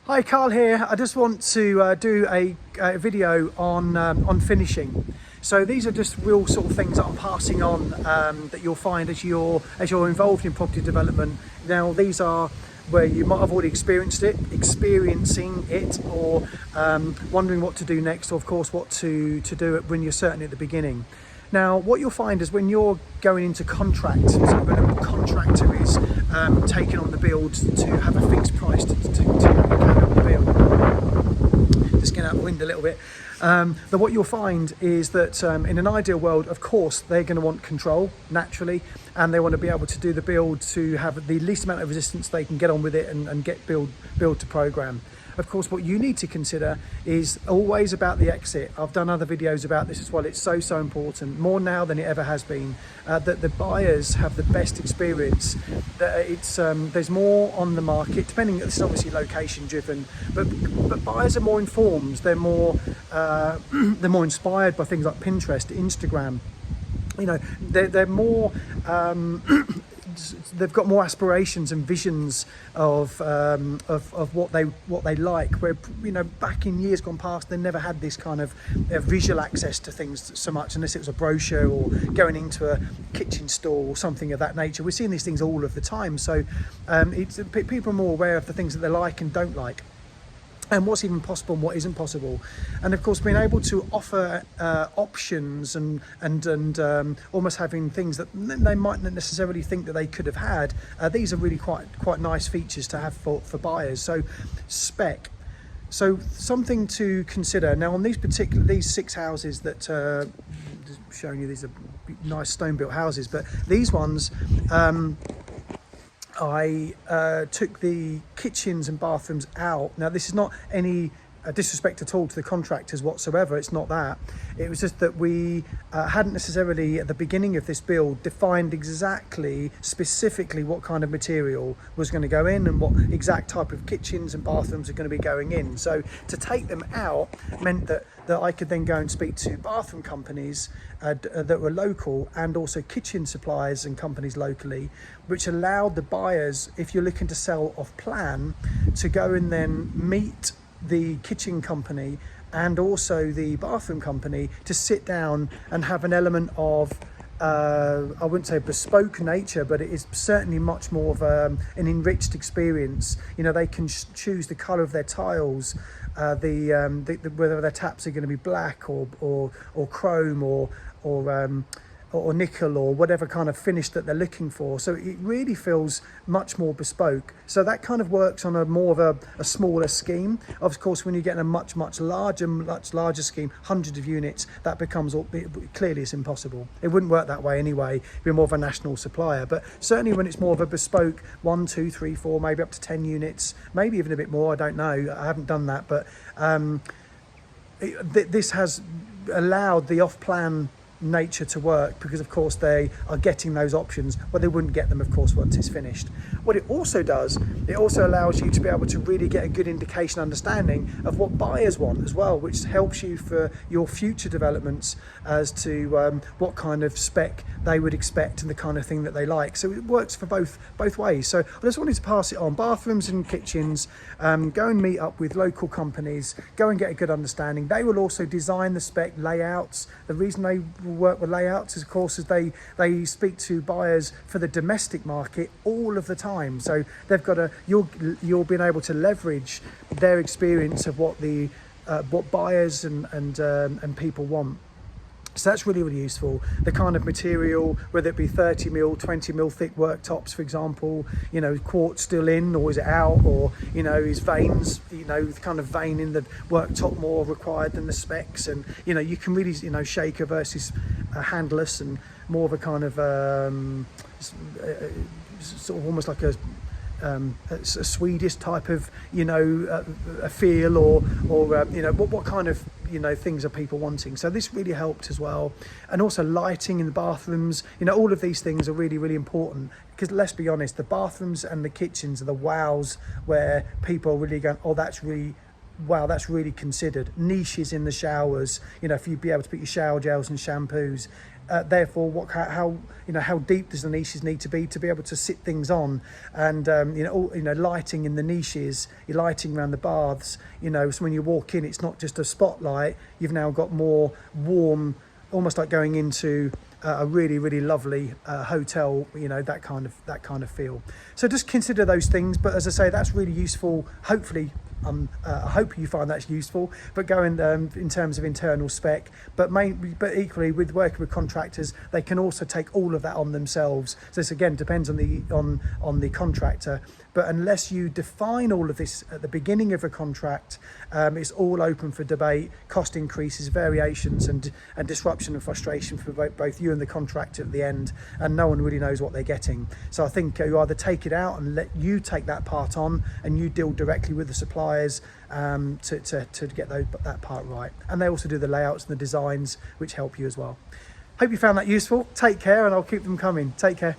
Hi, Carl here. I just want to do a video on finishing. So these are just real sort of things that I'm passing on that you'll find as you're involved in property development. Now these are where you might have already experiencing it, or wondering what to do next, or of course what to do when you're certainly at the beginning. Now, what you'll find is when you're going into contract, so when a contractor is taking on the build to have a fixed price to carry on the build, just get out the wind a little bit. What you'll find is that in an ideal world, of course, they're going to want control naturally, and they want to be able to do the build to have the least amount of resistance they can get on with it and get build to program. Of course, what you need to consider is always about the exit. I've done other videos about this as well. It's so important, more now than it ever has been, that the buyers have the best experience, that there's more on the market, depending, it's obviously location driven, but buyers are more informed, they're more inspired by things like Pinterest, Instagram. You know, they're more they've got more aspirations and visions of what they like, where, you know, back in years gone past, they never had this kind of visual access to things so much, unless it was a brochure or going into a kitchen store or something of that nature. We're seeing these things all of the time, so people are more aware of the things that they like and don't like, and what's even possible and what isn't possible. And of course, being able to offer options and almost having things that they might not necessarily think that they could have had, these are really quite nice features to have for buyers. So spec, so something to consider. Now on these 6 houses that just showing you, these are nice stone built houses, but these ones, I took the kitchens and bathrooms out. Now this is not any disrespect at all to the contractors whatsoever, it's not that. It was just that we hadn't necessarily at the beginning of this build defined specifically what kind of material was going to go in and what exact type of kitchens and bathrooms are going to be going in. So to take them out meant that I could then go and speak to bathroom companies that were local, and also kitchen suppliers and companies locally, which allowed the buyers, if you're looking to sell off plan, to go and then meet the kitchen company and also the bathroom company to sit down and have an element of I wouldn't say bespoke nature, but it is certainly much more of an enriched experience. You know, they can choose the colour of their tiles, whether their taps are going to be black or chrome or nickel or whatever kind of finish that they're looking for. So it really feels much more bespoke. So that kind of works on a more of a smaller scheme. Of course, when you get in a much larger scheme, hundreds of units, that becomes clearly it's impossible. It wouldn't work that way anyway. It'd be more of a national supplier. But certainly when it's more of a bespoke 1, 2, 3, 4, maybe up to 10 units, maybe even a bit more, I don't know, I haven't done that, but this has allowed the off-plan nature to work, because of course they are getting those options, but they wouldn't get them of course once it's finished. What it also does, it also allows you to be able to really get a good indication, understanding of what buyers want as well, which helps you for your future developments as to what kind of spec they would expect and the kind of thing that they like. So it works for both ways. So I just wanted to pass it on. Bathrooms and kitchens, go and meet up with local companies, go and get a good understanding. They will also design the spec layouts. The reason they work with layouts is, of course, as they speak to buyers for the domestic market all of the time. So they've got you're being able to leverage their experience of what buyers and people want. So that's really useful. The kind of material, whether it be 30mm, 20mm thick worktops, for example, you know, quartz still in, or is it out, or, you know, is veins, you know, the kind of vein in the worktop more required than the specs, and, you know, you can really, you know, shaker versus handless, and more of a kind of sort of almost like a Swedish type of, you know, a feel, or you know, what kind of, you know, things are people wanting. So this really helped as well. And also lighting in the bathrooms, you know, all of these things are really important, because let's be honest, the bathrooms and the kitchens are the wows, where people are really going, oh, that's really, wow, that's really considered. Niches in the showers, you know, if you'd be able to put your shower gels and shampoos therefore how how deep does the niches need to be able to sit things on, and lighting in the niches, your lighting around the baths, so when you walk in it's not just a spotlight, you've now got more warm, almost like going into a really, really lovely hotel, that kind of feel. So just consider those things. But as I say, that's really useful. Hopefully, I hope you find that's useful. But going in terms of internal spec, but equally with working with contractors, they can also take all of that on themselves. So this again depends on the contractor. But unless you define all of this at the beginning of a contract, it's all open for debate, cost increases, variations, and disruption and frustration for both you and the contractor at the end, and no one really knows what they're getting. So I think you either take it out and let you take that part on, and you deal directly with the suppliers to get that part right. And they also do the layouts and the designs, which help you as well. Hope you found that useful. Take care, and I'll keep them coming. Take care.